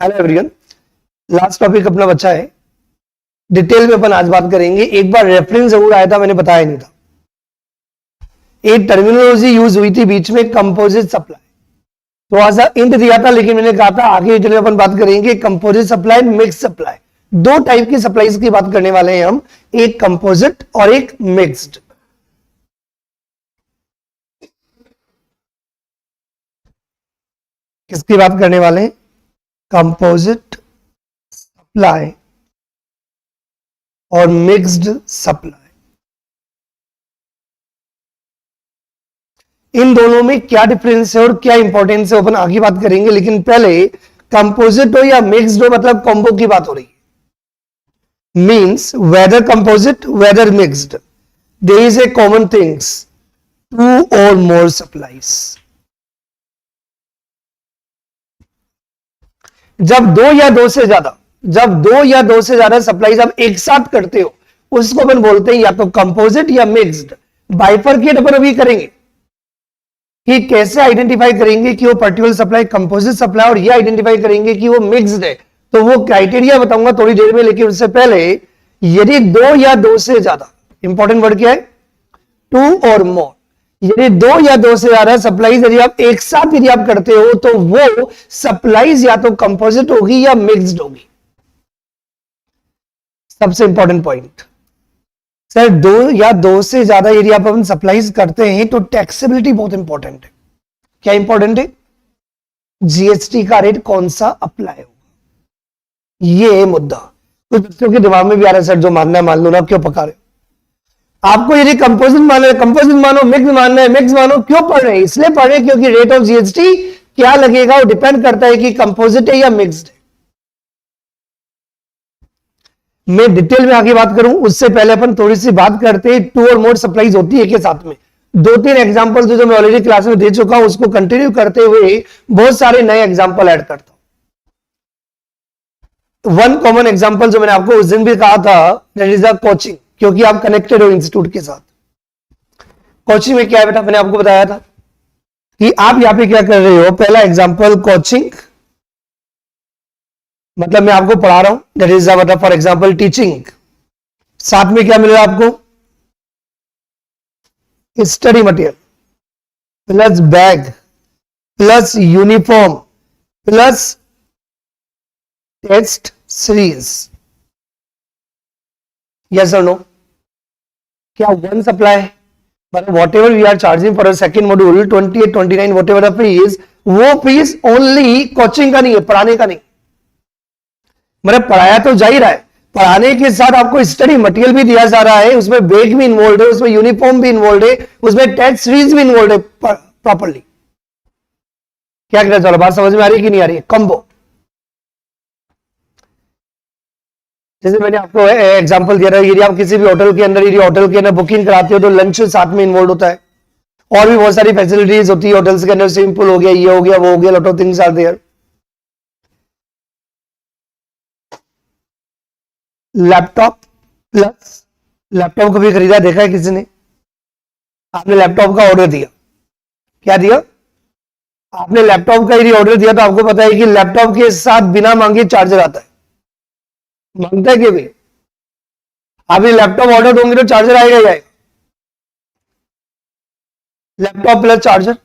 Hello everyone, last topic अपना बच्चा है। डिटेल में अपन आज बात करेंगे। एक बार रेफरेंस जरूर आया था, मैंने बताया नहीं था। एक टर्मिनोलॉजी यूज हुई थी बीच में, कंपोजिट सप्लाई। तो आज इंट दिया था, लेकिन मैंने कहा था आगे डिटेल में अपन बात करेंगे कंपोजिट सप्लाई, मिक्स सप्लाई। दो टाइप की सप्लाईज की बात करने वाले हैं हम, एक कंपोजिट और एक मिक्स्ड। किसकी बात करने वाले हैं? कंपोजिट सप्लाई और मिक्स्ड सप्लाई। इन दोनों में क्या डिफरेंस है और क्या इंपॉर्टेंस है अपन आगे बात करेंगे, लेकिन पहले कंपोजिट हो या मिक्स्ड हो, मतलब कॉम्बो की बात हो रही है। Means weather composite weather mixed, there is a common things, two or more supplies. जब दो या दो से ज्यादा सप्लाईज आप एक साथ करते हो, उसको अपन बोलते हैं या तो कंपोजिट या मिक्स्ड। बाइफरकेट अपन अभी करेंगे कि कैसे आइडेंटिफाई करेंगे कि वो पर्टिकुलर सप्लाई कंपोजिट सप्लाई, और ये आइडेंटिफाई करेंगे कि वो मिक्स्ड है। तो वो क्राइटेरिया बताऊंगा थोड़ी देर में, लेकिन उससे पहले यदि दो या दो से ज्यादा, इंपॉर्टेंट वर्ड क्या है? टू और मोर। यदि दो या दो से ज्यादा सप्लाईज यदि आप एक साथ यदि आप करते हो, तो वो सप्लाईज या तो कंपोजिट होगी या मिक्स्ड होगी। सबसे इंपॉर्टेंट पॉइंट सर, दो या दो से ज्यादा यदि आप अपन सप्लाईज करते हैं तो टैक्सेबिलिटी बहुत इंपॉर्टेंट है। क्या इंपॉर्टेंट है? जीएसटी का रेट कौन सा अप्लाई होगा, ये मुद्दा कुछ बच्चों के दिमाग में भी आ रहा है। सर जो मानना है मान लो ना, क्यों पका रहे हो? आपको यदि कंपोजिट मानना है कंपोजिट मानो, मिक्स मानना है मिक्स मानो। क्यों पढ़ रहे हैं? इसलिए पढ़ रहे हैं क्योंकि रेट ऑफ जीएसटी क्या लगेगा वो डिपेंड करता है कि कंपोजिट है या मिक्स्ड है। मैं डिटेल में आगे बात करूं उससे पहले अपन थोड़ी सी बात करते हैं, टू और मोर सप्लाईज होती है के साथ में। दो तीन एग्जांपल जो मैं ऑलरेडी क्लास में दे चुका हूं, उसको कंटिन्यू करते हुए बहुत सारे नए एग्जांपल ऐड करता हूं। वन कॉमन एग्जांपल जो मैंने आपको उस दिन भी कहा था, दैट इज द कोचिंग, क्योंकि आप कनेक्टेड हो इंस्टीट्यूट के साथ। कोचिंग में क्या है बेटा, मैंने आपको बताया था कि आप यहां पे क्या कर रहे हो। पहला एग्जांपल कोचिंग, मतलब मैं आपको पढ़ा रहा हूं, दैट इज मतलब फॉर एग्जांपल टीचिंग। साथ में क्या मिल रहा है आपको? Study material plus bag plus uniform plus test series. Yes or no? क्या वन सप्लाई है? मतलब whatever we are charging for second module 28 29 whatever the fees, वो फीस ओनली कोचिंग का नहीं है, पढ़ाने का नहीं। मतलब पढ़ाया तो जा ही रहा है, पढ़ाने के साथ आपको स्टडी मटेरियल भी दिया जा रहा है, उसमें बैग भी इन्वॉल्व है, उसमें यूनिफॉर्म भी इन्वॉल्व है, उसमें टेस्ट सीरीज भी इन्वॉल्व है प्रॉपरली। क्या कहना चाह रहा, बात समझ में आ रही है कि नहीं आ रही है? कॉम्बो, जैसे मैंने आपको एग्जांपल दिया था, यदि आप किसी भी होटल के अंदर यदि होटल के अंदर बुकिंग कराते हो तो लंच साथ में इन्वॉल्व होता है, और भी बहुत सारी फैसिलिटीज होती है होटल्स के अंदर, स्विमिंग पूल हो गया, ये हो गया, वो हो गया, lot of things are there. Laptop plus, laptop कभी खरीदा देखा है किसी ने? आपने लैपटॉप का ऑर्डर दिया, क्या दिया? आपने लैपटॉप का यदि ऑर्डर दिया तो आपको पता है कि लैपटॉप के साथ बिना मांगे चार्जर आता है, मांगता है कि भी? आप ये लैपटॉप ऑर्डर दोगे तो चार्जर आएगा ही आएगा। Laptop plus charger.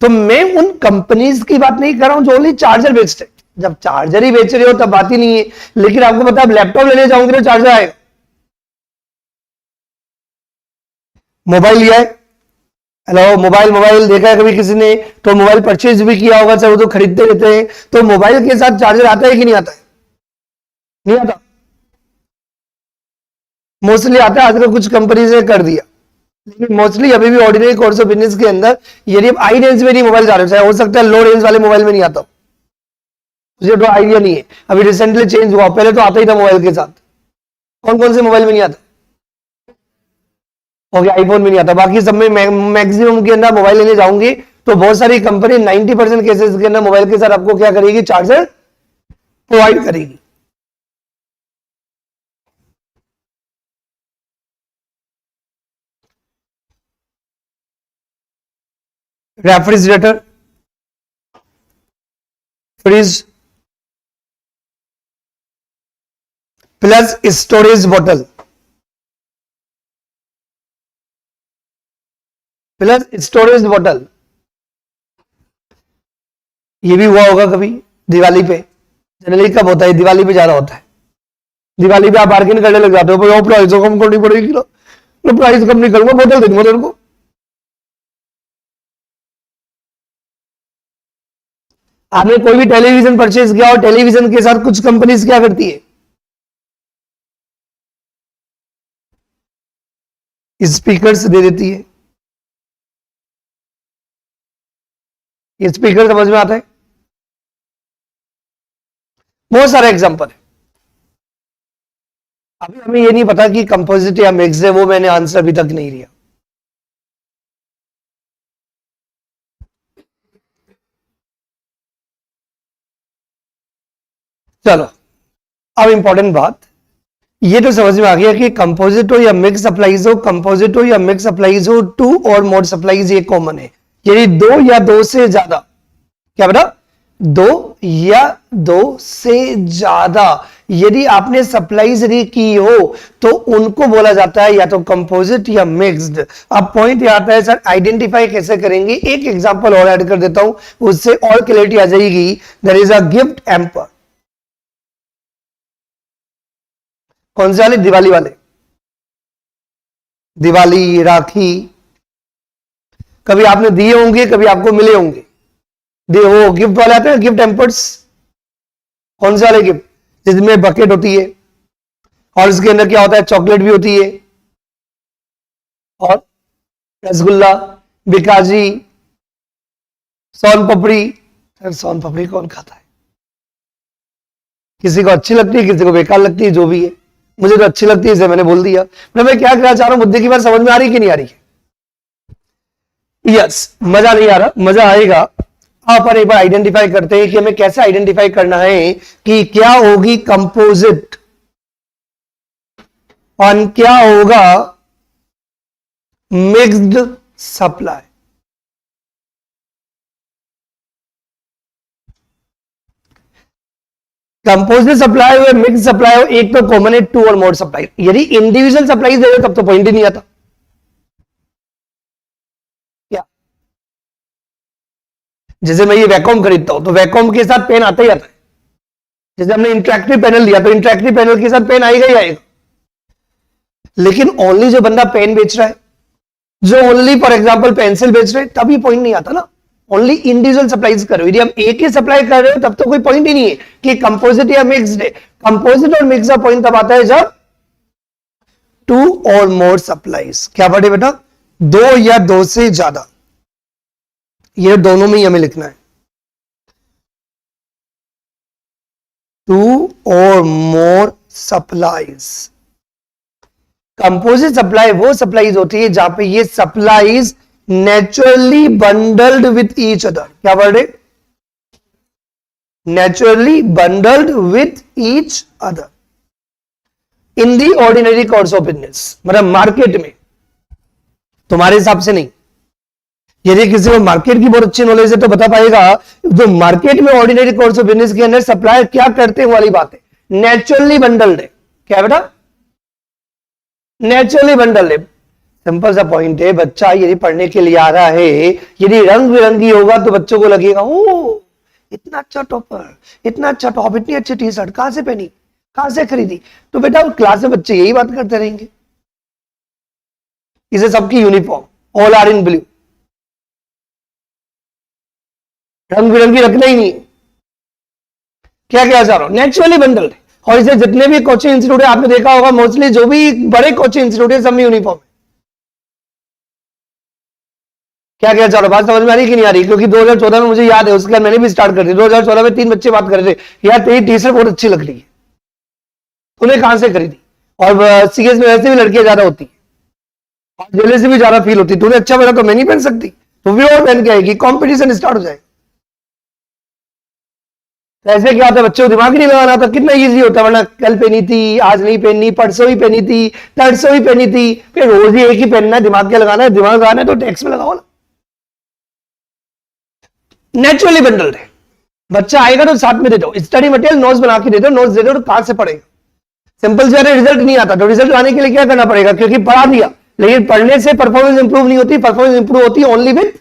तो मैं उन कंपनीज की बात नहीं कर रहा हूं जो ओनली चार्जर बेचते हैं। जब चार्जर ही बेच रहे हो तब बात ही नहीं है, लेकिन आपको पता है लैपटॉप लेने जाओगे तो चार्जर आएगा। मोबाइल लिया है, हेलो, मोबाइल मोबाइल देखा है कभी किसी ने? तो मोबाइल परचेज भी किया होगा, सर वो तो खरीदते रहते हैं। तो मोबाइल के साथ चार्जर आता है कि नहीं आता है? नहीं आता, मोस्टली आता है। आजकल कुछ कंपनीज ने कर दिया, लेकिन मोस्टली अभी भी ऑर्डिनरी कोर्स ऑफ बिजनेस के अंदर यदि आप हाई रेंज में नहीं मोबाइल चार्जर, चाहे हो सकता है लो रेंज वाले मोबाइल में नहीं आता, मुझे तो आइडिया नहीं है, अभी रिसेंटली चेंज हुआ, पहले तो आता ही था मोबाइल के साथ। कौन कौन से मोबाइल में नहीं आता? ओके, आईफोन में नहीं आता, बाकी सब में मैक्सिमम के अंदर मोबाइल लेने जाऊंगी तो बहुत सारी कंपनी 90% केसेस के अंदर मोबाइल के साथ आपको क्या करेगी? चार्जर प्रोवाइड करेगी। Refrigerator, fridge, plus storage bottle plus storage bottle. ये भी हुआ होगा कभी दिवाली पे, जनरली कब होता है, दिवाली पे ज्यादा होता है। दिवाली पे आप बार्गेन करने लग जाते हो, प्राइस कम करनी पड़ेगी ना, मैं प्राइस कम नहीं करूंगा, बोतल दे दूंगा तेरे को। आपने कोई भी टेलीविजन परचेज किया और टेलीविजन के साथ कुछ कंपनीज क्या करती है, स्पीकर्स दे देती है। ये स्पीकर समझ में आता है? बहुत सारे एग्जांपल है। अभी हमें ये नहीं पता कि कंपोजिट या मिक्स है, वो मैंने आंसर अभी तक नहीं दिया। चलो अब इंपॉर्टेंट बात, ये तो समझ में आ गया कि कंपोजिट हो या मिक्स सप्लाईज हो, कंपोजिट हो या मिक्स सप्लाईज हो, टू और मोर सप्लाईज ये कॉमन है। यदि दो या दो से ज्यादा, क्या बेटा, दो या दो से ज्यादा यदि आपने सप्लाईज यदि की हो तो उनको बोला जाता है या तो कंपोजिट या मिक्स्ड। अब पॉइंट यह आता है सर आइडेंटिफाई कैसे करेंगे, एक एग्जांपल और ऐड कर देता हूं, उससे और क्लैरिटी आ जाएगी। There is a gift hamper. कौन से वाले? दिवाली वाले, दिवाली, राखी, कभी आपने दिए होंगे, कभी आपको मिले होंगे। वो गिफ्ट वाले आते हैं, गिफ्ट एम्पर्स। कौन से वाले गिफ्ट? जिसमें बकेट होती है और इसके अंदर क्या होता है, चॉकलेट भी होती है और रसगुल्ला, बिकाजी, सोन पपड़ी। सोन पपड़ी कौन खाता है? किसी को अच्छी लगती है, किसी को बेकार लगती है, जो भी है। मुझे तो अच्छी लगती है, इसे मैंने बोल दिया। मैं क्या कहना चाह रहा हूं, मुद्दे की बात समझ में आ रही कि नहीं आ रही? यस, मजा नहीं आ रहा, मजा आएगा। अपन एक बार आइडेंटिफाई करते हैं कि हमें कैसे आइडेंटिफाई करना है कि क्या होगी कंपोजिट और क्या होगा मिक्स्ड सप्लाई। कंपोजिट सप्लाई हो, मिक्स सप्लाई हो, एक तो कॉमन है टू और मोर सप्लाई। यदि इंडिविजुअल सप्लाई दे तब तो पॉइंट ही नहीं आता। क्या? जैसे मैं ये वैक्यूम खरीदता हूं तो वैक्यूम के साथ पेन आता ही आता है। जैसे हमने इंटरेक्टिव पैनल लिया तो इंटरेक्टिव पैनल के साथ पेन आएगा ही आएगा। लेकिन ओनली जो बंदा पेन बेच रहा है, जो ओनली फॉर एग्जांपल पेंसिल बेच रहे हैं, तब ये पॉइंट नहीं आता ना। ओनली इंडिविजुअल सप्लाईज कर रहे हो, यदि हम एक ही सप्लाई कर रहे हो तब तो कोई पॉइंट ही नहीं है कि कंपोजिट या मिक्स्ड है। कंपोजिट और मिक्स का पॉइंट तब आता है जब टू और मोर सप्लाईज। क्या पढ़े बेटा? दो या दो से ज्यादा, ये दोनों में ही हमें लिखना है। Two or more supplies. Composite supply वो सप्लाईज होती है जहां पे ये supplies naturally bundled with each other. क्या वर्ड है? Naturally bundled with each other in the ordinary course of business. मतलब मार्केट में, तुम्हारे हिसाब से नहीं। यदि किसी को मार्केट की बहुत अच्छी नॉलेज है तो बता पाएगा, जो मार्केट में ऑर्डिनरी कोर्स ऑफ बिजनेस के अंदर सप्लायर क्या करते हैं वाली बात है। नेचुरली बंडल्ड है। क्या बेटा? नेचुरली बंडल्ड है। सिंपल सा पॉइंट है, बच्चा यदि पढ़ने के लिए आ रहा है, यदि रंग बिरंगी होगा तो बच्चों को लगेगा ओ इतना अच्छा टॉपर, इतना अच्छा टॉप, इतनी अच्छी टी शर्ट कहां से पहनी, कहां से खरीदी। तो बेटा क्लास में बच्चे यही बात करते रहेंगे। इसे सबकी uniform, all are in blue, रंग बिरंगी रखना ही नहीं। क्या क्या चाह रहा हूं? Naturally bundled. और इसे जितने भी कोचिंग इंस्टीट्यूट है, आपने देखा होगा मोस्टली जो भी बड़े कोचिंग इंस्टीट्यूट है सब में यूनिफॉर्म है। क्या क्या चाह रहा, बात समझ में आ रही कि नहीं आ रही? क्योंकि 2014 में मुझे याद है, उसके बाद मैंने भी स्टार्ट कर दी। 2014 में 3 बच्चे बात कर रहे थे, यार तेरी टी शर्ट बहुत अच्छी लग रही है, तूने कहां से खरीदी? और सीएस में वैसे भी लड़कियां ज्यादा होती है और जेले से भी ज्यादा फील होती, तूने अच्छा बना तो मैं नहीं पहन सकती, तो भी और पहन के आएगी, कॉम्पिटिशन स्टार्ट हो जाएगा। तो ऐसे क्या होता है, बच्चों को दिमाग नहीं लगाना था, कितना इजी होता है। वरना कल पहनी थी, आज नहीं पहनी, परसों ही पहनी थी, तरसों ही पहनी थी, फिर रोज ही एक ही पहनना है। दिमाग क्या लगाना है? दिमाग लगाना है तो टैक्स में लगाओ ना। नेचुरली बंडल्ड है। बच्चा आएगा तो साथ में दे दो, स्टडी मटेरियल नोट्स बना के दे दो, नोट्स दे दो तो कहां से पढ़ेगा। सिंपल से रिजल्ट नहीं आता, तो रिजल्ट लाने के लिए क्या करना पड़ेगा, क्योंकि पढ़ा दिया, लेकिन पढ़ने से परफॉर्मेंस इंप्रूव नहीं होती, परफॉर्मेंस इंप्रूव होती है only with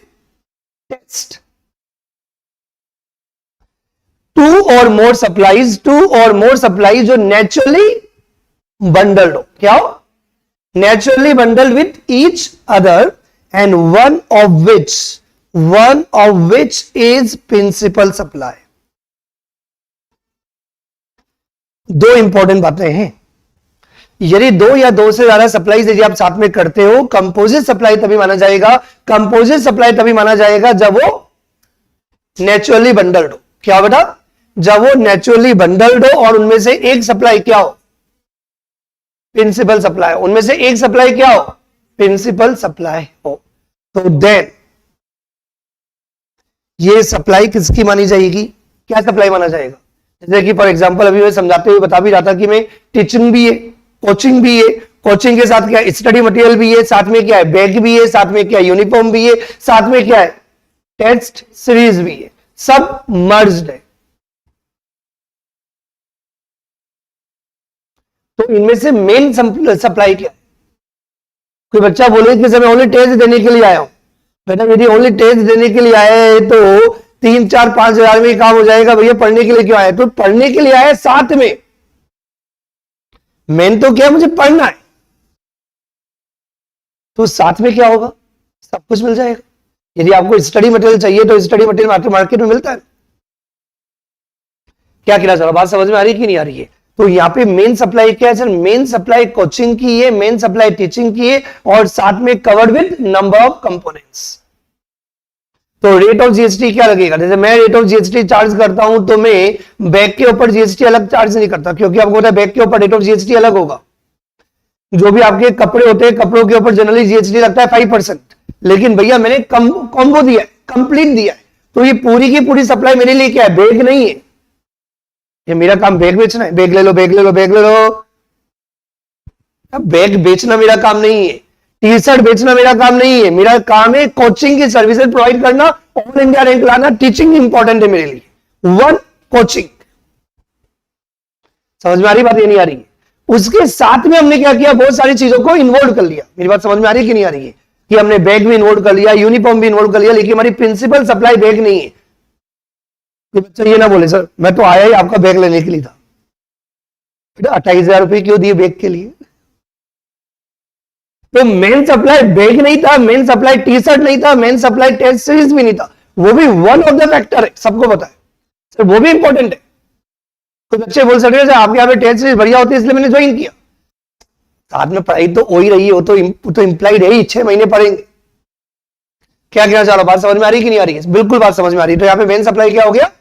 test. Two or more supplies जो नेचुरली बंडल्ड हो, क्या हो, naturally bundled with each other and one of which is principal supply. दो इंपॉर्टेंट बातें हैं, यदि दो या दो से ज्यादा सप्लाई यदि आप साथ में करते हो, कंपोजिट सप्लाई तभी माना जाएगा, कंपोजिट सप्लाई तभी माना जाएगा जब वो नेचुरली बंडल्ड हो। क्या बेटा, जब वो नेचुरली बंडल्ड हो और उनमें से एक सप्लाई क्या हो, प्रिंसिपल सप्लाई, उनमें से एक सप्लाई क्या हो, प्रिंसिपल सप्लाई हो, तो देन ये सप्लाई किसकी मानी जाएगी, क्या सप्लाई माना जाएगा। जैसे कि फॉर एग्जांपल अभी मैं समझाते हुए बता भी रहा था कि मैं टीचिंग भी है, कोचिंग भी है, कोचिंग के साथ क्या है, स्टडी मटेरियल भी है, साथ में क्या है, बैग भी है, साथ में क्या है, यूनिफॉर्म भी है, साथ में क्या है, टेस्ट सीरीज भी है, सब मर्ज्ड है। तो इनमें से मेन सप्लाई क्या है। कोई बच्चा बोले कि सर मैं ओनली टेस्ट देने के लिए आया हूं, बेटा यदि ओनली टेस्ट देने के लिए आया है तो 3-4-5 हजार में काम हो जाएगा, भैया पढ़ने के लिए क्यों आया, तो पढ़ने के लिए आया साथ में, मेन तो क्या है, मुझे पढ़ना है, तो साथ में क्या होगा, सब कुछ मिल जाएगा। यदि आपको स्टडी मटेरियल चाहिए तो स्टडी मटेरियल मार्केट में मिलता है। क्या कहना चाह रहा, बात समझ में आ रही है कि नहीं आ रही है। तो यहाँ पे मेन सप्लाई क्या है सर, मेन सप्लाई कोचिंग की है, मेन सप्लाई टीचिंग की है, और साथ में covered with number of components. तो रेट ऑफ जीएसटी क्या लगेगा, जैसे मैं रेट ऑफ जीएसटी चार्ज करता हूं तो मैं बैग के ऊपर जीएसटी अलग चार्ज नहीं करता, क्योंकि आपको पता है बैग के ऊपर रेट ऑफ जीएसटी अलग होगा। जो भी आपके कपड़े होते हैं, कपड़ों के ऊपर जनरली जीएसटी लगता है 5%, लेकिन भैया मैंने कॉम्बो दिया है, कंप्लीट दिया है, तो ये पूरी की पूरी सप्लाई मेरे लिए क्या है, बैग नहीं है, ये मेरा काम बैग बेचना है, बैग ले लो बैग ले लो बैग ले लो। अब बैग बेचना मेरा काम नहीं है, टी शर्ट बेचना मेरा काम नहीं है, मेरा काम है कोचिंग की सर्विसेज प्रोवाइड करना, ऑल इंडिया रैंक लाना, टीचिंग इंपॉर्टेंट है मेरे लिए, वन कोचिंग। समझ में आ रही बात, ये नहीं आ रही है। उसके साथ में हमने क्या किया, बहुत सारी चीजों को इन्वॉल्व कर लिया। मेरी बात समझ में आ रही है कि नहीं आ रही है, कि हमने बैग भी इन्वॉल्व कर लिया, यूनिफॉर्म भी इन्वॉल्व कर लिया, लेकिन हमारी प्रिंसिपल सप्लाई बैग नहीं है। ये बच्चा ये ना बोले सर मैं तो आया ही आपका बैग लेने के लिए था, बेटा 28,000 रुपए क्यों दिए बैग के लिए। तो मेन सप्लाई बैग नहीं था, मेन सप्लाई टी शर्ट नहीं था, मेन सप्लाई टेस्ट सीरीज भी नहीं था, वो भी वन ऑफ द फैक्टर है, सबको पता है सर, वो भी इंपॉर्टेंट है। तो बच्चे बोल सकते हैं आपके यहाँ पे टेस्ट सीरीज बढ़िया होती है इसलिए मैंने ज्वाइन किया, साथ में पढ़ाई तो हो ही रही है, वो तो इंप्लाइड है ही, 6 महीने पढ़ेंगे। क्या कहना चाह रहा, बात समझ में आ रही कि नहीं आ रही है, बिल्कुल बात समझ में आ रही है। तो यहाँ पे मेन सप्लाई क्या हो गया,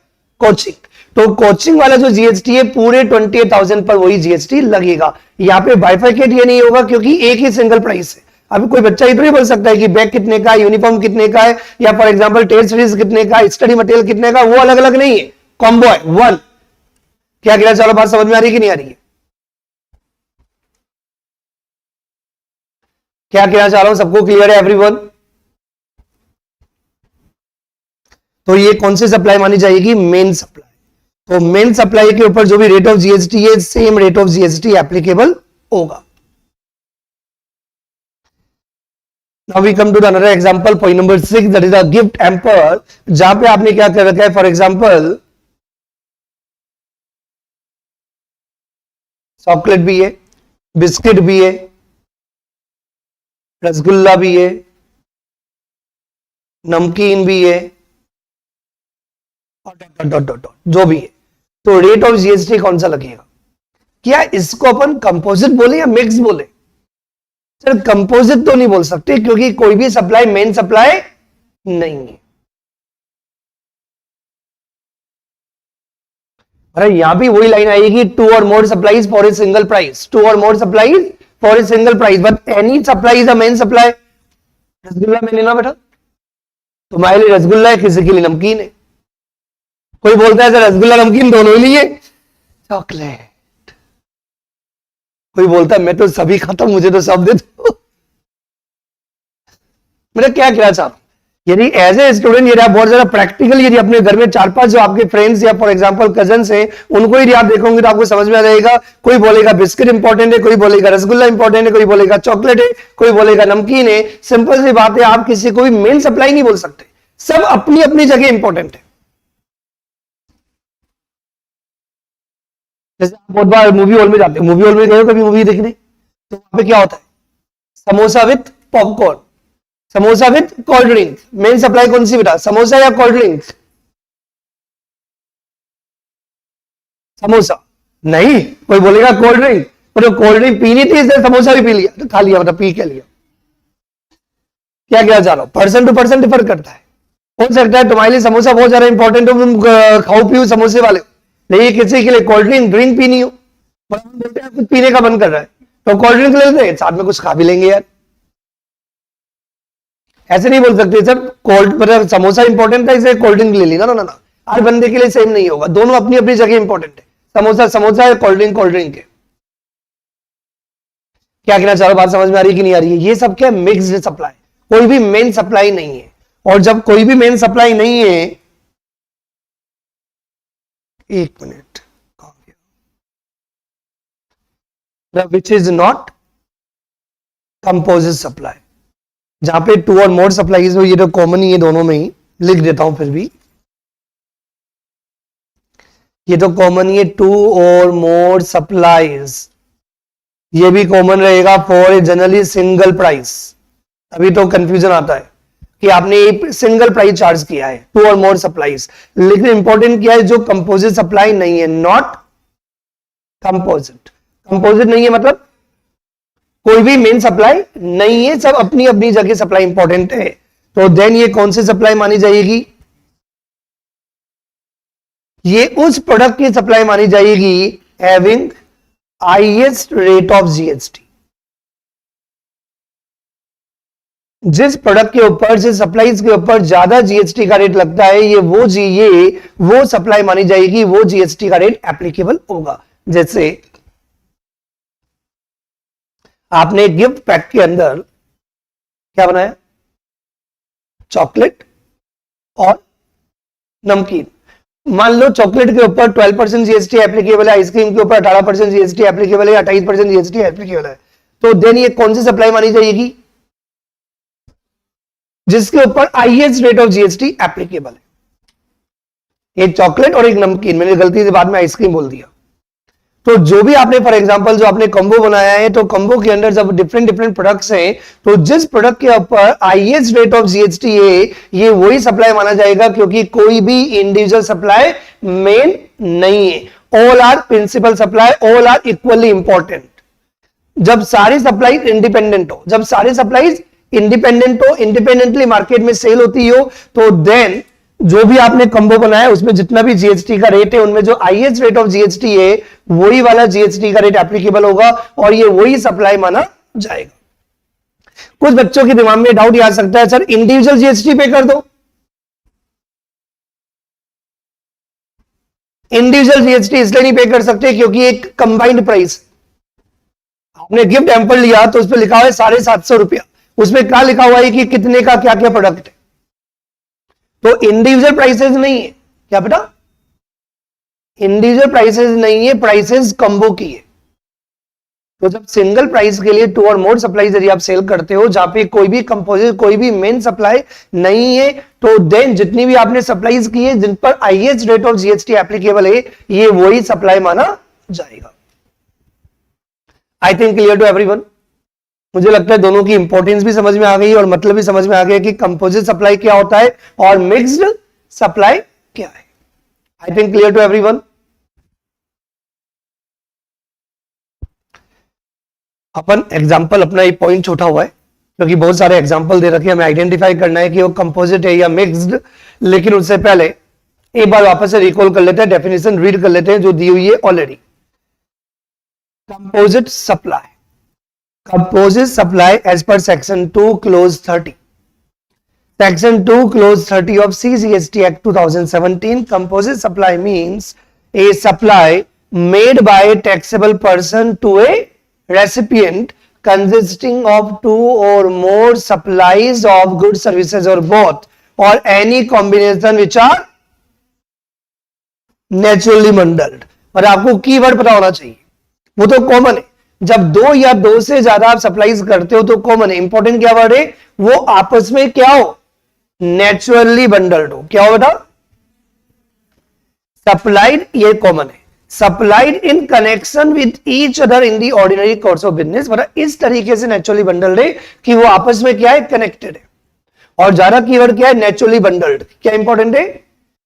कोचिंग। तो कोचिंग वाला जो जीएसटी है पूरे 28,000 पर वही जीएसटी लगेगा। यहाँ पे बाइफरकेट ये नहीं होगा क्योंकि एक ही सिंगल प्राइस है। अभी कोई बच्चा इतना ही बोल सकता है कि बैग कितने का है, यूनिफॉर्म कितने का है, या फॉर एग्जांपल टेस्ट सीरीज कितने का, स्टडी मटेरियल कितने का, वो अलग अलग नहीं है, कॉम्बो है, वन। क्या कहना चाह रहा, बात समझ में आ रही कि नहीं आ रही है। क्या कहना चाह रहा हूं, सबको क्लियर है एवरीवन। तो ये कौन सी सप्लाई मानी जाएगी, मेन सप्लाई। तो मेन सप्लाई के ऊपर जो भी रेट ऑफ जीएसटी है, same rate of GST applicable होगा। Now we come to the another example, point number 6, that is a gift hamper, जहां पे आपने क्या कर रखा है, फॉर एग्जांपल चॉकलेट भी है, बिस्किट भी है, रसगुल्ला भी है, नमकीन भी है, और डॉट डॉट डॉट जो भी है। तो रेट ऑफ जीएसटी कौन सा लगेगा, क्या इसको अपन कंपोजिट बोले या मिक्स बोले। सर कंपोजिट तो नहीं बोल सकते क्योंकि कोई भी सप्लाई मेन सप्लाई नहीं है। अरे यहां भी वही लाइन आएगी, 2 or more supplies for a single price, 2 or more supplies for a single price, but any supply is a main supply। Rasgulla में लेना बेटा, तुम्हारे लिए रसगुल्ला है, किसी के लिए नमकीन है। कोई बोलता है सर रसगुल्ला नमकीन दोनों ही लिए चॉकलेट, कोई बोलता है मैं तो सभी खाता हूं, मुझे तो सब दे दो। मेरा क्या कहना चाह रहा हूं, यदि एज ए स्टूडेंट यदि आप बहुत ज्यादा प्रैक्टिकल यदि अपने घर में 4-5 जो आपके फ्रेंड्स या फॉर एग्जांपल कजन्स हैं उनको यदि आप देखोगे तो आपको समझ में आ जाएगा। कोई बोलेगा बिस्किट इंपॉर्टेंट है, कोई बोलेगा रसगुल्ला इंपॉर्टेंट है, कोई बोलेगा चॉकलेट है, कोई बोलेगा नमकीन है। सिंपल सी बात है, आप किसी को भी मेन सप्लाई नहीं बोल सकते, सब अपनी अपनी जगह इंपॉर्टेंट है। जैसे आप बहुत बार मूवी हॉल में जाते हो, मूवी हॉल में गए हो कभी मूवी देखने, तो वहां पे क्या होता है, samosa with popcorn, samosa with cold drink. Main supply कौन सी बेटा, समोसा या कोल्ड ड्रिंक? समोसा नहीं, कोई बोलेगा कोल्ड ड्रिंक, तो कोल्ड ड्रिंक पीनी थी इसलिए समोसा भी पी लिया, तो खा लिया, मतलब पी के लिया। क्या क्या चाह रहा हूं, पर्सन टू पर्सन डिफर करता है। हो सकता है तुम्हारे लिए समोसा बहुत ज्यादा इंपॉर्टेंट हो, तुम खाओ पियो समोसे वाले, लेकिन किसी के लिए कोल्ड ड्रिंक पीनी हो, बोलते हैं कुछ पीने का मन कर रहा है तो कोल्ड ड्रिंक ले लेते हैं, साथ में कुछ खा भी लेंगे यार। ऐसे नहीं बोल सकते सर कोल्ड मतलब समोसा इंपॉर्टेंट था इसलिए कोल्ड ड्रिंक ले ली, ना ना ना, हर बंदे के लिए सेम नहीं होगा, दोनों अपनी अपनी जगह इंपॉर्टेंट है। समोसा समोसा है, कोल्ड ड्रिंक है। क्या कहना चाह रहा हूं, बात समझ में आ रही है कि नहीं आ रही है? ये सब क्या मिक्स्ड सप्लाई, कोई भी मेन सप्लाई नहीं है। और जब कोई भी मेन सप्लाई नहीं है, एक minute, which is not composite supply, जहां पे 2 और मोर सप्लाईज हो, ये तो कॉमन ही है दोनों में ही, लिख देता हूं फिर भी, ये तो कॉमन ही है 2 और मोर सप्लाईज, ये भी कॉमन रहेगा for a generally single price. अभी तो कंफ्यूजन आता है कि आपने एक सिंगल प्राइस चार्ज किया है, 2 और मोर सप्लाईज, लेकिन इंपॉर्टेंट क्या है, जो कंपोजिट सप्लाई नहीं है, नॉट कंपोजिट। कंपोजिट नहीं है मतलब कोई भी मेन सप्लाई नहीं है, सब अपनी अपनी जगह सप्लाई इंपॉर्टेंट है। तो देन ये कौन सी सप्लाई मानी जाएगी, ये उस प्रोडक्ट की सप्लाई मानी जाएगी having highest rate of GST. जिस प्रोडक्ट के ऊपर, जिस सप्लाईज के ऊपर ज्यादा जीएसटी का रेट लगता है, ये वो सप्लाई मानी जाएगी, वो जीएसटी का रेट एप्लीकेबल होगा। जैसे आपने गिफ्ट पैक के अंदर क्या बनाया, चॉकलेट और नमकीन। मान लो चॉकलेट के ऊपर 12% जीएसटी एप्लीकेबल है, आइसक्रीम के ऊपर 18% जीएसटी एप्लीकेबल है, 28% जीएसटी एप्लीकेबल है, तो देन ये कौन सी सप्लाई मानी जाएगी, जिसके ऊपर highest rate of GST applicable है। एक चॉकलेट और एक नमकीन, मैंने गलती से बाद में आइसक्रीम बोल दिया। तो जो भी आपने फॉर एग्जांपल जो आपने कॉम्बो बनाया है, तो कॉम्बो के अंदर जब डिफरेंट प्रोडक्ट्स हैं, तो जिस प्रोडक्ट के ऊपर हाईएस्ट रेट ऑफ जीएसटी है, ये वही सप्लाई माना जाएगा, क्योंकि कोई भी इंडिविजुअल सप्लाई मेन नहीं है। All are principal supply, all are equally important. जब सारी सप्लाई इंडिपेंडेंट हो, जब सारी सप्लाईज इंडिपेंडेंट हो, इंडिपेंडेंटली मार्केट में सेल होती हो, तो देन जो भी आपने कॉम्बो बनाया उसमें जितना भी जीएसटी का रेट है, उनमें जो हाईएस्ट रेट ऑफ जीएसटी है, वही वाला जीएसटी का रेट एप्लीकेबल होगा और ये वही सप्लाई माना जाएगा। कुछ बच्चों के दिमाग में डाउट आ सकता है, सर इंडिविजुअल जीएसटी पे कर दो। इंडिविजुअल जीएसटी इसलिए नहीं पे कर सकते क्योंकि एक कंबाइंड प्राइस, आपने गिफ्ट हैम्पर लिया तो उस पर लिखा हुआ है 750 रुपया, उसमें क्या लिखा हुआ है कि कितने का क्या क्या प्रोडक्ट है, तो इंडिविजुअल प्राइसेस नहीं है। क्या बेटा, इंडिविजुअल प्राइसेस नहीं है, प्राइसेस कॉम्बो की है। तो जब सिंगल प्राइस के लिए 2 और मोर सप्लाई यदि आप सेल करते हो, जहां पे कोई भी कंपोजिट, कोई भी मेन सप्लाई नहीं है, तो देन जितनी भी आपने सप्लाईज की है, जिन पर highest rate of GST applicable है, ये वही सप्लाई माना जाएगा। I think clear to everyone. मुझे लगता है दोनों की इंपॉर्टेंस भी समझ में आ गई और मतलब भी समझ में आ गया कि कंपोजिट सप्लाई क्या होता है और मिक्स्ड सप्लाई क्या है। I think clear to everyone. अपन एग्जांपल, अपना ये पॉइंट छोटा हुआ है क्योंकि बहुत सारे एग्जांपल दे रखे हैं, हमें आइडेंटिफाई करना है कि वो कंपोजिट है या मिक्स्ड। लेकिन उससे पहले एक बार वापस से रिकॉल कर लेते हैं, डेफिनेशन रीड कर लेते हैं जो दी हुई है already. Composite supply, composite supply as per section 2 clause 30, section 2 clause 30 of CGST Act 2017, composite supply means a supply made by a taxable person to a recipient consisting of 2 or more supplies of goods, services or both or any combination which are naturally bundled. और आपको keyword पता होना चाहिए, वो तो common है। जब दो या दो से ज्यादा आप सप्लाईज करते हो तो कॉमन है। इंपॉर्टेंट क्या वर्ड है, वो आपस में क्या हो, नेचुरली बंडल्ड हो। क्या हो बेटा, सप्लाइड, ये कॉमन है। Supplied in connection with each other in the ordinary course of business, मतलब इस तरीके से नेचुरली बंडल्ड है कि वो आपस में क्या है, कनेक्टेड है। और ज्यादा कीवर्ड क्या है, नेचुरली बंडल्ड। क्या इंपॉर्टेंट है,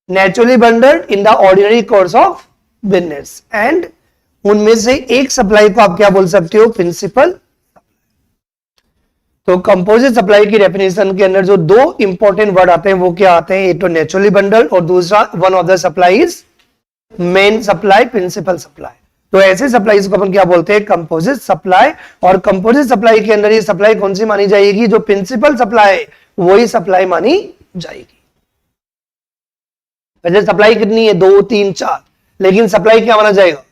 naturally bundled in the ordinary course of business. And उनमें से एक सप्लाई को आप क्या बोल सकते हो, प्रिंसिपल। तो कंपोजिट सप्लाई की डेफिनेशन के अंदर जो दो इंपॉर्टेंट वर्ड आते हैं वो क्या आते हैं, एक तो नेचुरली बंडल्ड और दूसरा one of the supply is main supply, principal supply. तो ऐसे सप्लाईज को अपन क्या बोलते हैं, कंपोजिट सप्लाई। और कंपोजिट सप्लाई के अंदर ये सप्लाई कौन सी मानी जाएगी, जो प्रिंसिपल सप्लाई है वही सप्लाई मानी जाएगी। वैसे सप्लाई कितनी है, 2, 3, 4, लेकिन सप्लाई क्या माना जाएगा,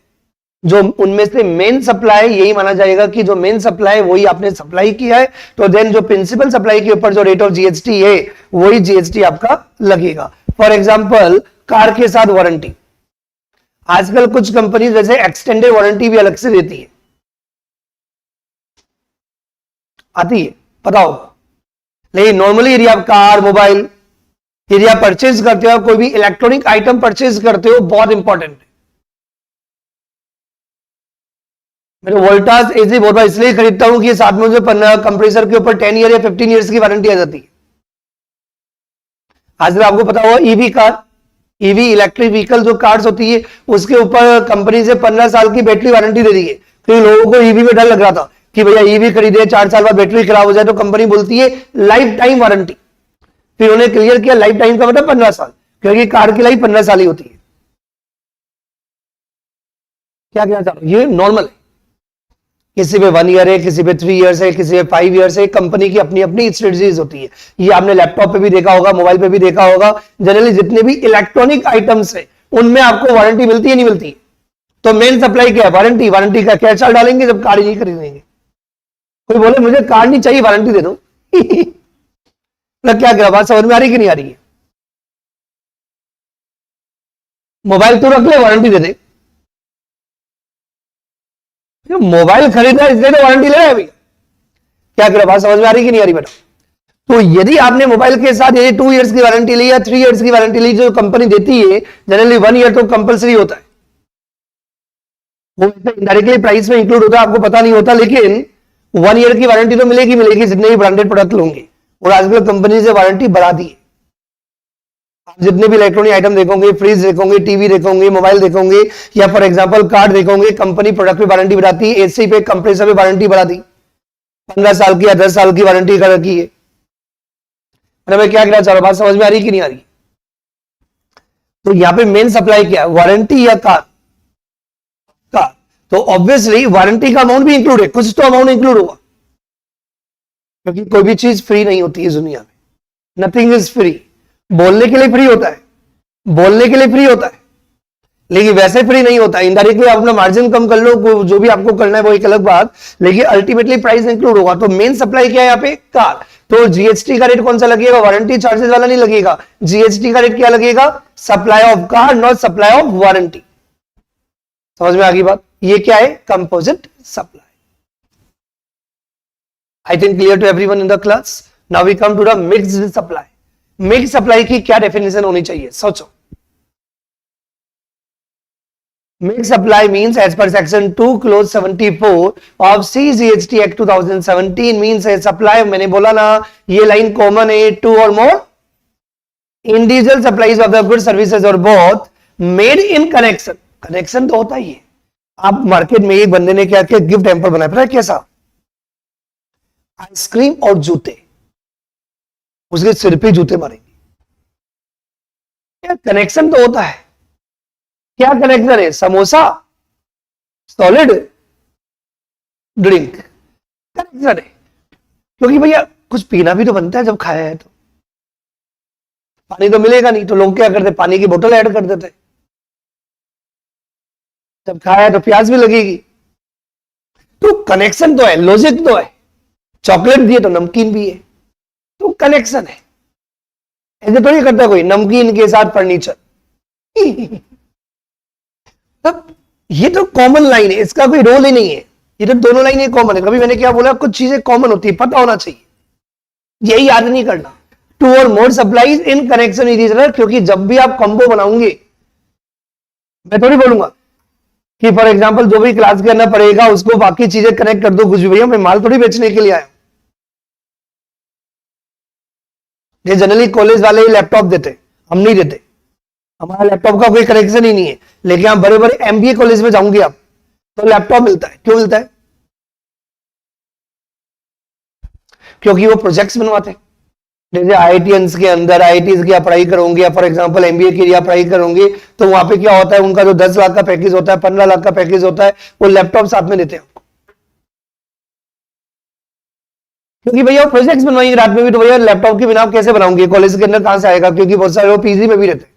जो उनमें से मेन सप्लाई यही माना जाएगा कि जो मेन सप्लाई वही आपने सप्लाई किया है। तो देन जो प्रिंसिपल सप्लाई के ऊपर जो रेट ऑफ जीएसटी है वही जीएसटी आपका लगेगा। फॉर एग्जांपल कार के साथ वारंटी, आजकल कुछ कंपनी जैसे एक्सटेंडेड वारंटी भी अलग से देती है, आती है, पता होगा। लेकिन नॉर्मली यदि आप कार, मोबाइल यदि आप परचेज करते हो, कोई भी इलेक्ट्रॉनिक आइटम परचेज करते हो, बहुत इंपॉर्टेंट है। मैं तो वोल्टास एसी बहुत बार इसलिए खरीदता हूं कि साथ में जो कंप्रेसर के ऊपर 10 ईयर या 15 ईयर्स की वारंटी आ जाती है। आज आपको पता होगा EV car, EV electric vehicle जो कार्स होती है उसके ऊपर कंपनी से 15 साल की बैटरी वारंटी दे दी है। क्योंकि लोगों को ईवी में डर लग रहा था कि भैया ईवी खरीदे 4 साल बाद बैटरी खराब हो जाए, तो कंपनी बोलती है लाइफ टाइम वारंटी। फिर उन्हें क्लियर किया लाइफ टाइम का मतलब 15 साल, क्योंकि कार की लाइफ 15 साल ही होती है। क्या कहना चाह रहा हूं, ये नॉर्मल है। किसी पे 1 ईयर है, किसी पे 3 ईयर्स है, किसी पे 5 ईयर्स है। कंपनी की अपनी अपनी स्ट्रेटजीज होती है। ये आपने लैपटॉप पे भी देखा होगा, मोबाइल पे भी देखा होगा। जनरली जितने भी इलेक्ट्रॉनिक आइटम्स है उनमें आपको वारंटी मिलती है, नहीं मिलती? तो मेन सप्लाई क्या है, वारंटी। वारंटी का क्या चार्ज डालेंगे जब कार ही नहीं खरीदेंगे? कोई बोले मुझे कार नहीं चाहिए, वारंटी दे दो क्या करा, बात समझ में आ रही कि नहीं आ रही है? मोबाइल तो रख ले, वारंटी दे दे। मोबाइल खरीदा इसलिए तो वारंटी ले रहा है अभी। क्या करा, बात समझ में आ रही कि नहीं आ रही बेटा? तो यदि आपने मोबाइल के साथ यदि 2 इयर्स की वारंटी ली या 3 इयर्स की वारंटी ली, जो कंपनी देती है, जनरली 1 ईयर तो कंपलसरी होता है। वो इनडायरेक्टली प्राइस में इंक्लूड होता है, आपको पता नहीं होता, लेकिन 1 ईयर की वारंटी तो मिलेगी मिलेगी जितने भी ब्रांडेड प्रोडक्ट लोगे। और आजकल कंपनी से वारंटी बढ़ा दी है। आप जितने भी इलेक्ट्रॉनिक आइटम देखोगे, फ्रिज देखोगे, टीवी देखोगे, मोबाइल देखोगे, या फॉर एग्जांपल कार्ड देखोगे, कंपनी प्रोडक्ट पे वारंटी बढ़ाती है। एसी पे, कंप्रेसर पे वारंटी बढ़ा दी, 15 साल की या 10 साल की वारंटी कर रखी है। मैं क्या कहना चाह रहा हूं, बात समझ में आ रही कि नहीं आ रही? तो यहां पे मेन सप्लाई क्या है, वारंटी या कार? कार। तो ऑब्वियसली वारंटी का अमाउंट भी इंक्लूड है, कुछ तो अमाउंट इंक्लूड होगा, क्योंकि कोई भी चीज फ्री नहीं होती है दुनिया में। Nothing is free. बोलने के लिए फ्री होता है, बोलने के लिए फ्री होता है, लेकिन वैसे फ्री नहीं होता। इनडायरेक्टली आप अपना मार्जिन कम कर लो, जो भी आपको करना है वो एक अलग बात, लेकिन अल्टीमेटली प्राइस इंक्लूड होगा। तो मेन सप्लाई क्या है यहाँ पे, कार। तो जीएसटी का रेट कौन सा लगेगा, वारंटी चार्जेस वाला नहीं लगेगा। जीएसटी का रेट क्या लगेगा, supply of car, not supply of warranty. समझ में आ गई बात? ये क्या है, composite supply. I think clear to everyone in the class. Now we come to the mixed supply. Mix supply की क्या डेफिनेशन होनी चाहिए, सोचो। Mix supply means as per section 2 clause 74 of CGST act 2017 means a supply, मैंने बोला ना ये line common है, 2 or more individual supplies of the good services और both made in connection. Connection तो होता ही है। आप मार्केट में एक बंदे ने क्या किया, गिफ्ट हैम्पर बनाया, पता है कैसा, आइसक्रीम और जूते, उसके सिर पे जूते मारेंगे। क्या कनेक्शन तो होता है। क्या कनेक्शन है, समोसा, सॉलिड ड्रिंक, कनेक्शन है। क्योंकि भैया कुछ पीना भी तो बनता है, जब खाया है तो पानी तो मिलेगा नहीं, तो लोग क्या करते, पानी की बोतल ऐड कर देते। जब खाया है तो प्यास भी लगेगी। तो कनेक्शन तो है, लॉजिक तो है। चॉकलेट दिए तो नमकीन भी है, तो कनेक्शन है। ऐसे थोड़ी करता है कोई, नमकीन के साथ फर्नीचर। तब ये तो कॉमन लाइन है, इसका कोई रोल ही नहीं है, ये तो दोनों लाइन ही कॉमन है। कभी मैंने क्या बोला, कुछ चीजें कॉमन होती है, पता होना चाहिए, यही याद नहीं करना। Two or more supplies in connection with each other, क्योंकि जब भी आप कॉम्बो बनाओगे, मैं थोड़ी बोलूंगा कि फॉर एग्जांपल जो भी क्लास के अंदर पड़ेगा उसको बाकी चीजें कनेक्ट कर दो कुछ भी। भैया मैं माल थोड़ी बेचने के लिए आया। ये जनरली कॉलेज वाले ही लैपटॉप देते, हम नहीं देते, हमारा लैपटॉप का कोई कनेक्शन ही नहीं है। लेकिन आप बड़े बड़े एमबीए कॉलेज में जाऊंगे आप, तो लैपटॉप मिलता है। क्यों मिलता है? क्योंकि वो प्रोजेक्ट्स बनवाते हैं। जैसे आईआईटीएंस के अंदर आईआईटीज की आप पढ़ाई करोगे, या फॉर एग्जांपल एमबीए की आप पढ़ाई करोगे, तो वहां पे क्या होता है, उनका जो 10 लाख का पैकेज होता है, 15 लाख का पैकेज होता है, वो लैपटॉप साथ में देते हैं। क्योंकि भैया वो प्रोजेक्ट्स बनवाएंगे रात में भी, तो भैया लैपटॉप के बिना आप कैसे बनाओगे, कॉलेज के अंदर कहां से आएगा? क्योंकि बहुत सारे लोग पीजी में भी रहते हैं,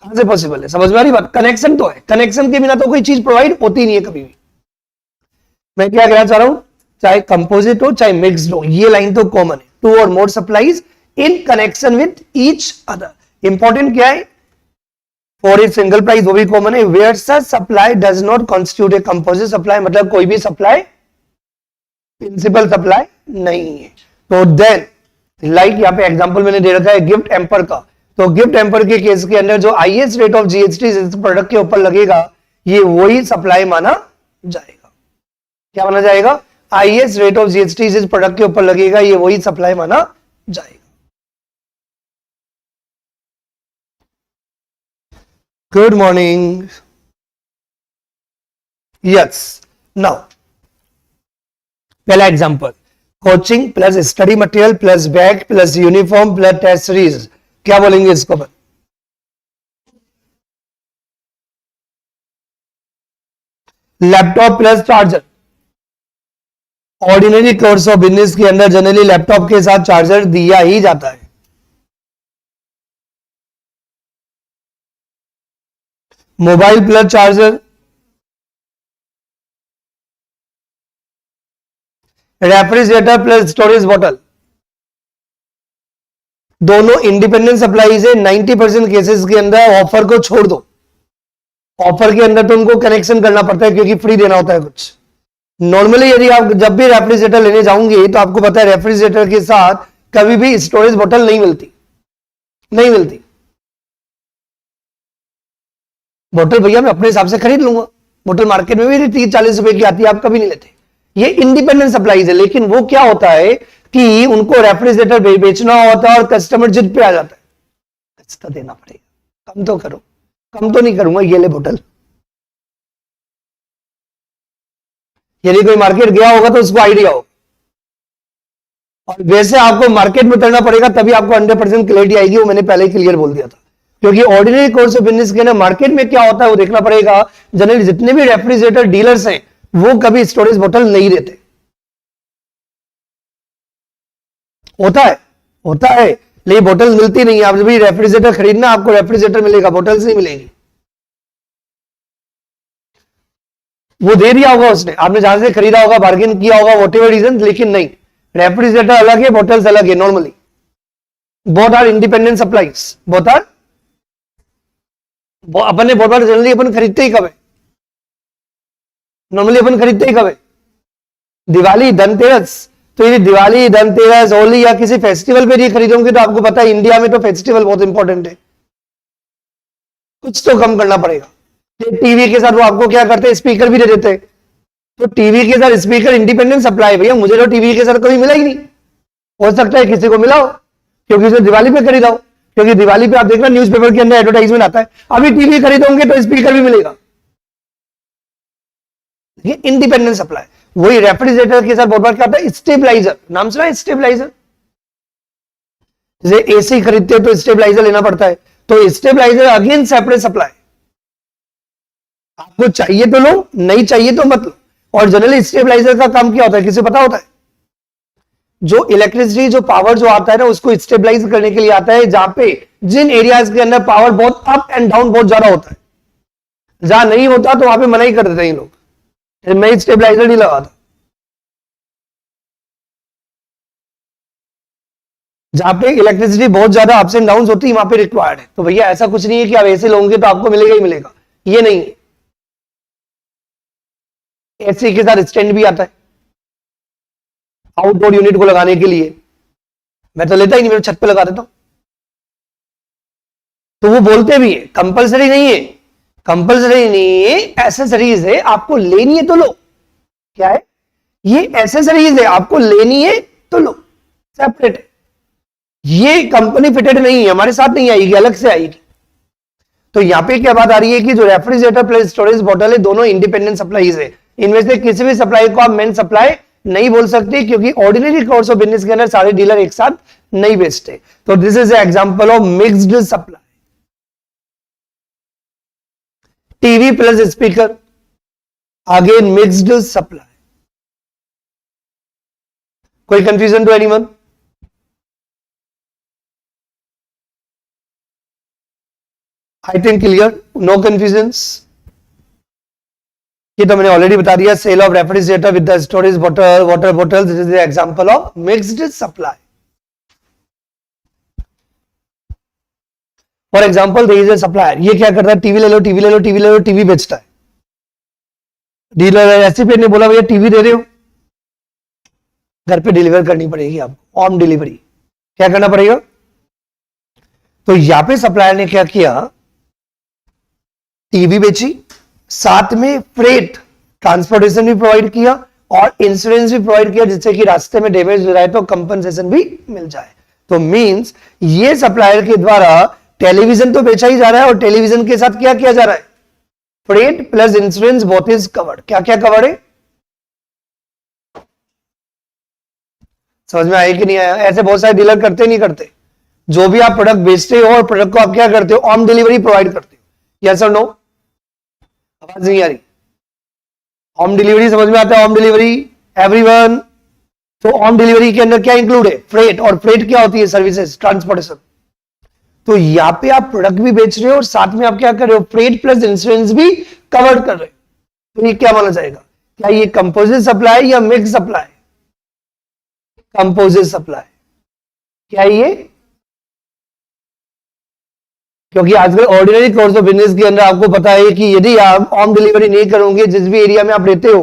कहां से पॉसिबल है? समझ में आ रही बात? कनेक्शन तो है, कनेक्शन के बिना तो कोई चीज प्रोवाइड होती नहीं है कभी भी। मैं क्या कहना चाह रहा हूं, चाहे कंपोजिट हो चाहे मिक्स्ड हो, ये लाइन तो कॉमन है। Two or more supplies in connection with each other. Important क्या है, फॉर ए सिंगल प्राइस, वो भी कॉमन है। Where such supply does not constitute a composite supply, मतलब कोई भी सप्लाई प्रिंसिपल सप्लाई नहीं है। तो देन लाइक यहां पे एग्जांपल मैंने दे रखा है गिफ्ट एम्पर का, तो गिफ्ट एम्पर के केस के अंदर जो हाईएस्ट रेट ऑफ जीएसटी इस प्रोडक्ट के ऊपर लगेगा, ये वही सप्लाई माना जाएगा। क्या माना जाएगा? हाईएस्ट रेट ऑफ जीएसटी इस प्रोडक्ट के ऊपर लगेगा, ये वही सप्लाई माना जाएगा। Good morning. यस, नाउ पहला example, coaching plus study material plus bag plus uniform plus test series, क्या बोलेंगे इसको? Laptop plus charger. Ordinary course of business के अंदर जनरली लैपटॉप के साथ चार्जर दिया ही जाता है। Mobile plus charger, refrigerator plus storage bottle, दोनों इंडिपेंडेंट सप्लाईज है। 90% केसेस के अंदर ऑफर को छोड़ दो, ऑफर के अंदर तो उनको कनेक्शन करना पड़ता है क्योंकि फ्री देना होता है कुछ। नॉर्मली यदि आप जब भी रेफ्रिजरेटर लेने जाओगे तो आपको पता है रेफ्रिजरेटर के साथ कभी भी स्टोरेज बॉटल नहीं मिलती, नहीं मिलती। बोतल भैया मैं अपने हिसाब से खरीद लूंगा, बोतल मार्केट में भी 30-40 रुपए की आती है, आप कभी नहीं लेते। ये इंडिपेंडेंट सप्लाईज है। लेकिन वो क्या होता है कि उनको रेफ्रिजरेटर बेचना होता है और कस्टमर जिद पे आ जाता है, कुछ तो देना पड़ेगा, कम तो करो। कम तो नहीं करूंगा, ये ले बोतल। यदि कोई मार्केट गया होगा तो उसको आइडिया होगा, और वैसे आपको मार्केट में उतरना पड़ेगा तभी आपको 100% क्लैरिटी आएगी। वो मैंने पहले ही क्लियर बोल दिया था। क्योंकि ऑर्डिनरी कोर्स ऑफ बिजनेस के ना मार्केट में क्या होता है वो देखना पड़ेगा। जनरली जितने भी रेफ्रिजरेटर डीलर्स हैं वो कभी स्टोरेज बोतल नहीं देते। होता है लेकिन बोतल मिलती नहीं है। आप जब भी रेफ्रिजरेटर खरीदना आपको रेफ्रिजरेटर मिलेगा, बोतल्स नहीं मिलेगी। वो दे दिया होगा उसने, आपने जहां से खरीदा होगा, बार्गेन किया होगा, वॉट एवर रीजन, लेकिन नहीं, रेफ्रिजरेटर अलग है, बोटल्स अलग है। Normally both are independent supplies, both are. अपन ने बोतल जनरली अपन खरीदते ही कब है? नॉर्मली अपन खरीदते ही कब है? दिवाली, धनतेरस। तो ये दिवाली, धनतेरस, होली या किसी फेस्टिवल पे नहीं खरीदोगे तो आपको पता है इंडिया में तो फेस्टिवल बहुत इंपॉर्टेंट है, कुछ तो कम करना पड़ेगा। टीवी के साथ वो आपको क्या करते हैं, स्पीकर भी दे देते हैं। तो टीवी के साथ स्पीकर इंडिपेंडेंट सप्लाई। भैया मुझे तो टीवी के साथ कभी मिला ही नहीं, हो सकता है किसी को मिला हो क्योंकि उसे दिवाली पे खरीदा हो। क्योंकि दिवाली पे आप देखना न्यूज़पेपर के अंदर एडवर्टाइजमेंट आता है, अभी टीवी खरीदोगे तो स्पीकर भी मिलेगा। ये इंडिपेंडेंट सप्लाई। वही रेफ्रिजरेटर के साथ बहुत बार क्या होता है, स्टेबलाइजर, नाम सुना है स्टेबलाइजर? जैसे एसी खरीदते हैं तो स्टेबलाइजर लेना पड़ता है, तो स्टेबलाइजर अगेन सेपरेट सप्लाई। आपको चाहिए तो लो, नहीं चाहिए तो मत लो। और जनरली स्टेबलाइजर का काम क्या होता है, किसे पता होता है? जो इलेक्ट्रिसिटी, जो पावर जो आता है ना, उसको स्टेबलाइज करने के लिए आता है। जहां पे जिन एरियाज के अंदर पावर बहुत अप एंड डाउन बहुत ज्यादा होता है, जहां नहीं होता तो वहां पे मना ही कर देते हैं लोग। मैं स्टेबलाइजर नहीं लगाता। जहां पे इलेक्ट्रिसिटी बहुत ज्यादा अप्स एंड डाउन होती है वहां पे रिक्वायर्ड है। तो भैया ऐसा कुछ नहीं है कि आप ऐसे लोगे तो आपको मिलेगा ही मिलेगा, ये नहीं है। एसी के साथ स्टैंड भी आता है आउटडोर यूनिट को लगाने के लिए, मैं तो लेता ही नहीं, मेरे छत पे लगा देता हूं। तो वो बोलते भी है कंपलसरी नहीं है, कंपलसरी नहीं है, एसेसरीज है, आपको लेनी है तो लो। क्या है ये? एसेसरीज है, आपको लेनी है तो लो, सेपरेट है। ये कंपनी फिटेड नहीं है, हमारे साथ नहीं आएगी, अलग से आएगी। तो यहां पे क्या बात आ रही है कि जो रेफ्रिजरेटर प्लस स्टोरेज बॉटल है दोनों इंडिपेंडेंट सप्लाईज है। इनमें से किसी भी सप्लाई को आप मेन सप्लाई नहीं बोल सकते, क्योंकि ऑर्डिनरी कोर्स ऑफ बिजनेस के अंदर सारे डीलर एक साथ नहीं बेचते। तो this is example of mixed supply. TV plus speaker, again mixed supply. कोई confusion to anyone? I think clear, no confusions. ये तो मैंने ऑलरेडी बता दिया, sale of refrigerator with the storage bottle, water bottle, this is the example of mixed supply. For example there is a supplier, ये क्या करता है, TV ले लो, टीवी ले लो, टीवी ले लो, टीवी बेचता है। डीलर रेसिपी ने बोला भैया टीवी दे रहे हो, घर पे डिलीवर करनी पड़ेगी आपको, होम डिलीवरी। क्या करना पड़ेगा? तो यहां पे सप्लायर ने क्या किया, टीवी बेची, साथ में फ्रेट ट्रांसपोर्टेशन भी प्रोवाइड किया और इंश्योरेंस भी प्रोवाइड किया, जिससे कि रास्ते में डैमेज हो जाए तो कंपनसेशन भी मिल जाए। तो मींस ये सप्लायर के द्वारा टेलीविजन तो बेचा ही जा रहा है और टेलीविजन के साथ क्या किया जा रहा है, freight plus insurance both is covered. क्या क्या कवर्ड है? समझ में आया कि नहीं आया? ऐसे बहुत सारे डीलर करते नहीं करते, जो भी आप प्रोडक्ट बेचते हो और प्रोडक्ट को आप क्या करते हो, होम डिलीवरी प्रोवाइड करते हो। Yes or no? आवाज नहीं आ रही? होम डिलीवरी समझ में आता है? Home delivery everyone. तो होम डिलीवरी के अंदर क्या इंक्लूड है? फ्रेट। और फ्रेट क्या होती है? Services, transportation. तो यहां पे आप प्रोडक्ट भी बेच रहे हो और साथ में आप क्या कर रहे हो, फ्रेट प्लस इंश्योरेंस भी कवर कर रहे हो। तो ये क्या माना जाएगा? क्या ये कंपोजिट सप्लाई या मिक्स सप्लाई? Composite supply. क्या ये? क्योंकि आजकल ऑर्डिनरी कोर्स ऑफ बिजनेस के अंदर आपको पता है कि यदि आप होम डिलीवरी नहीं करोगे जिस भी एरिया में आप रहते हो,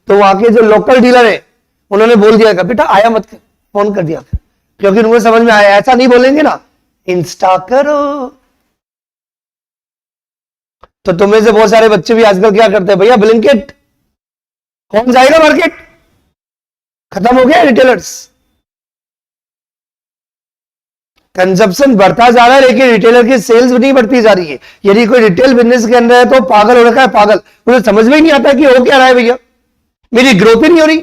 तो वहां के जो लोकल डीलर है उन्होंने बोल दिया था बेटा आया मत कर, फोन कर दिया था, क्योंकि उनको समझ में आया। ऐसा नहीं बोलेंगे ना, इंस्टा करो। तो तुम्हें से बहुत सारे बच्चे भी आजकल क्या करते हैं, भैया ब्लिंकिट, कौन जाएगा मार्केट, खत्म हो गया रिटेलर्स। कंजप्शन बढ़ता जा रहा है लेकिन रिटेलर की सेल्स नहीं बढ़ती जा रही है। यदि कोई रिटेल बिजनेस के अंदर है तो पागल हो रखा है, पागल। उन्हें समझ में ही नहीं आता कि हो क्या रहा है भैया, मेरी ग्रोथ ही नहीं हो रही।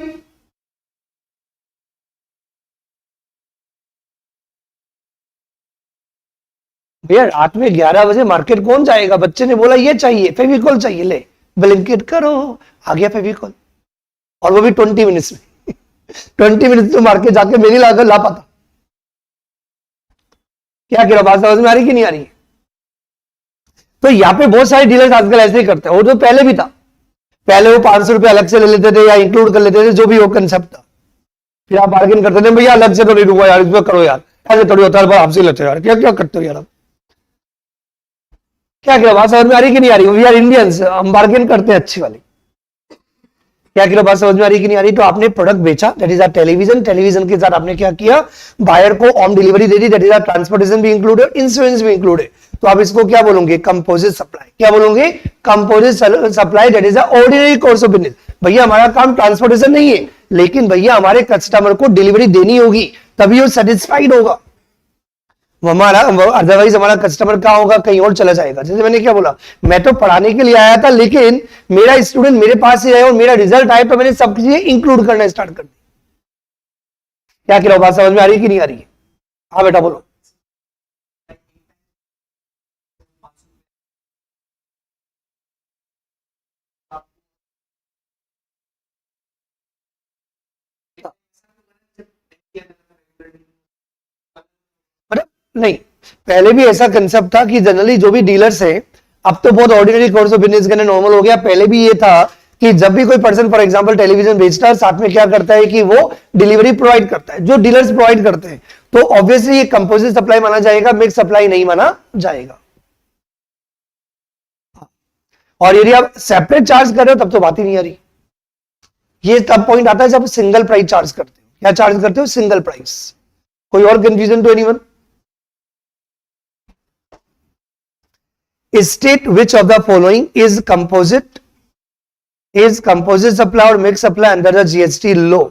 भैया रात में 11 बजे मार्केट कौन जाएगा? बच्चे ने बोला ये चाहिए, फेविकॉल चाहिए, ले ब्लिंकिट करो, आ गया फेविकॉल, और वो भी 20 मिनट्स में। 20 मिनट्स तो मार्केट जाके मेरी लागत ला पाता। क्या कह रहा, बात समझ में आ रही कि नहीं आ रही? तो यहाँ पे बहुत सारे डीलर्स आजकल ऐसे ही करते हैं, और तो पहले भी था। पहले वो 500 रुपए अलग से ले लेते थे या इंक्लूड कर लेते थे, जो भी वो कंसेप्ट था। फिर आप बार्गेन करते थे, भैया अलग से तो नहीं दूंगा यार, इसमें करो यार, ऐसे थोड़ी होता है, आपसे लेते हो यार, क्या क्या करते हो यार आप? क्या कह रहा, बात समझ में आ रही कि नहीं आ रही? वी आर इंडियंस, हम बार्गेन करते हैं अच्छी वाली। क्या कह रहा, बात समझ में आ रही कि नहीं आ रही? तो आपने प्रोडक्ट बेचा, that is or television, television के साथ आपने क्या किया, बायर को होम डिलीवरी दे दी, दैट इज आर ट्रांसपोर्टेशन भी इंक्लूड है, इंश्योरेंस भी इंक्लूड है। तो आप इसको क्या बोलोगे, कंपोजिट सप्लाई। क्या बोलोगे, composite supply, that is ordinary course of business. भैया हमारा काम ट्रांसपोर्टेशन नहीं है, लेकिन भैया हमारे कस्टमर को डिलीवरी देनी होगी, तभी वो सेटिस्फाइड होगा। हमारा अदरवाइज हमारा कस्टमर कहां होगा, कहीं और चला जाएगा। जैसे मैंने क्या बोला, मैं तो पढ़ाने के लिए आया था, लेकिन मेरा स्टूडेंट मेरे पास ही आया और मेरा रिजल्ट आया तो मैंने सब चीजें इंक्लूड करना स्टार्ट कर दी। क्या कह रहा हूं, बात समझ में आ रही कि नहीं आ रही? हाँ बेटा बोलो। नहीं, पहले भी ऐसा कंसेप्ट था कि जनरली जो भी डीलर्स है, अब तो बहुत ऑर्डिनरी कोर्स ऑफ बिजनेस के अंदर नॉर्मल हो गया। पहले भी ये था कि जब भी कोई पर्सन फॉर एग्जांपल टेलीविजन बेचता है, साथ में क्या करता है कि वो डिलीवरी प्रोवाइड करता है, जो डीलर्स प्रोवाइड करते हैं, तो ऑब्वियसली ये कंपोजिट सप्लाई माना जाएगा, मिक्स सप्लाई नहीं माना जाएगा। और यदि आप सेपरेट चार्ज कर रहे हो तब तो बात ही नहीं आ रही। ये तब पॉइंट आता है जब सिंगल प्राइस चार्ज करते हो। क्या चार्ज करते हो? Single price. कोई और confusion to anyone? State which of the following is composite supply or mix supply under the GST law.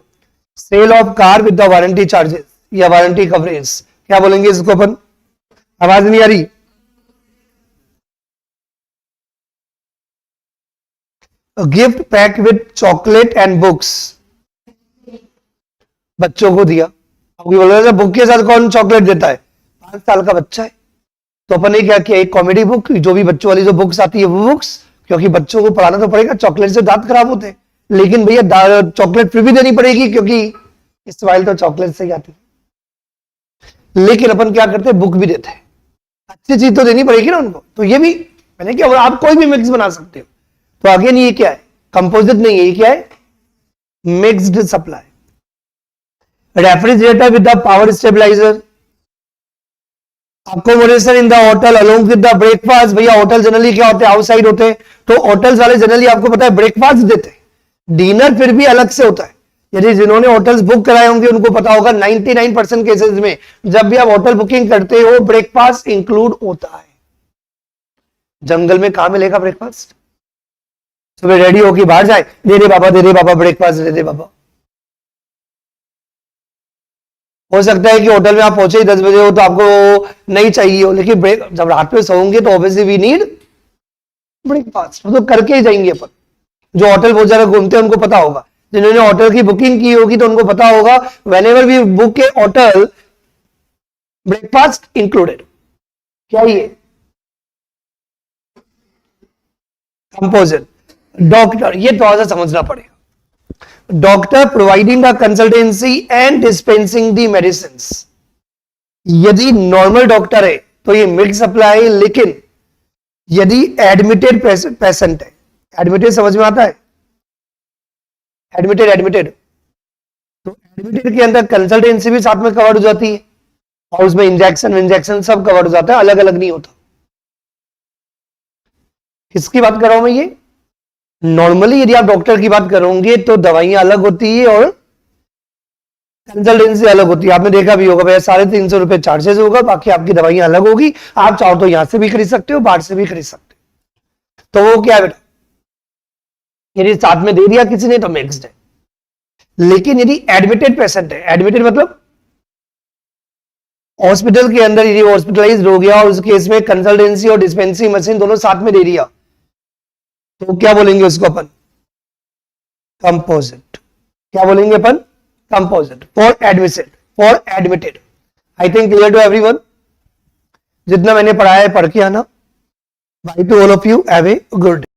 Sale of car with the warranty charges या warranty coverage, क्या बोलेंगे इसको अपन? आवाज नहीं आ रही? Gift pack with chocolate and books, बच्चों को दिया। अब बोल रहे बुक के साथ कौन चॉकलेट देता है? 5 साल का बच्चा है, तो अपन ने क्या किया, एक कॉमेडी बुक, जो भी बच्चों वाली जो बुक्स आती है वो बुक्स, क्योंकि बच्चों को पढ़ाना तो पड़ेगा, चॉकलेट से दांत खराब होते हैं, लेकिन भैया चॉकलेट फिर भी देनी पड़ेगी क्योंकि स्माइल तो चॉकलेट से ही आती है। लेकिन अपन क्या करते हैं, बुक भी देते हैं, अच्छी चीज तो देनी पड़ेगी ना उनको। तो ये भी मैंने क्या, आप कोई भी मिक्स बना सकते हो। तो अगेन ये क्या है? कंपोजिट नहीं है, ये क्या है? Mixed supply. Refrigerator with the power stabilizer, accommodation in the hotel along with the breakfast. भैया होटल जनरली क्या होते हैं? आउटसाइड होते हैं, तो होटल्स वाले जनरली आपको पता है ब्रेकफास्ट देते हैं, डिनर फिर भी अलग से होता है। यदि जिन्होंने होटल्स बुक कराए होंगे उनको पता होगा 99% केसेस में जब भी आप होटल बुकिंग करते हो ब्रेकफास्ट इंक्लूड होता है। जंगल में कहां मिलेगा ब्रेकफास्ट? सुबह रेडी होके बाहर जाए, दे दे बाबा ब्रेकफास्ट दे दे बाबा। हो सकता है कि होटल में आप पहुंचे ही 10 बजे हो तो आपको नहीं चाहिए हो, लेकिन जब रात में सोओगे तो ऑब्वियसली वी नीड ब्रेकफास्ट, तो करके ही जाएंगे अपन। जो होटल बहुत ज्यादा घूमते हैं उनको पता होगा, जिन्होंने होटल की बुकिंग की होगी तो उनको पता होगा whenever we book a hotel breakfast included. क्या ये कंपोजिट? डॉक्टर, ये थोड़ा सा समझना पड़ेगा। Doctor providing the consultancy and dispensing the medicine. यदि नॉर्मल डॉक्टर है तो ये मिक्स सप्लाई, लेकिन यदि एडमिटेड पेशेंट है, एडमिटेड समझ में आता है? एडमिटेड तो एडमिटेड के अंदर कंसल्टेंसी भी साथ में कवर हो जाती है और उसमें इंजेक्शन सब कवर हो जाता है, अलग अलग नहीं होता। किसकी बात कर रहा हूं मैं? ये नॉर्मली यदि आप डॉक्टर की बात करोगे तो दवाइयां अलग होती है और कंसल्टेंसी अलग होती है। आपने देखा भी होगा भैया 350 रुपए चार्जेस होगा, बाकी आपकी दवाइयां अलग होगी। आप चाहो तो यहां से भी खरीद सकते हो, बाहर से भी खरीद सकते हो। तो वो क्या है बेटा, यदि साथ में दे दिया किसी ने तो मिक्स्ड है। लेकिन यदि एडमिटेड पेशेंट है, एडमिटेड मतलब हॉस्पिटल के अंदर यदि हॉस्पिटलाइज्ड हो गया और उस केस में कंसल्टेंसी और डिस्पेंसिंग मशीन दोनों साथ में दे दिया तो क्या बोलेंगे उसको अपन? कंपोजिट। क्या बोलेंगे अपन? Composite for admitted. I think clear to everyone? जितना मैंने पढ़ाया है पढ़ के आना। Bye to all of you, have a good day.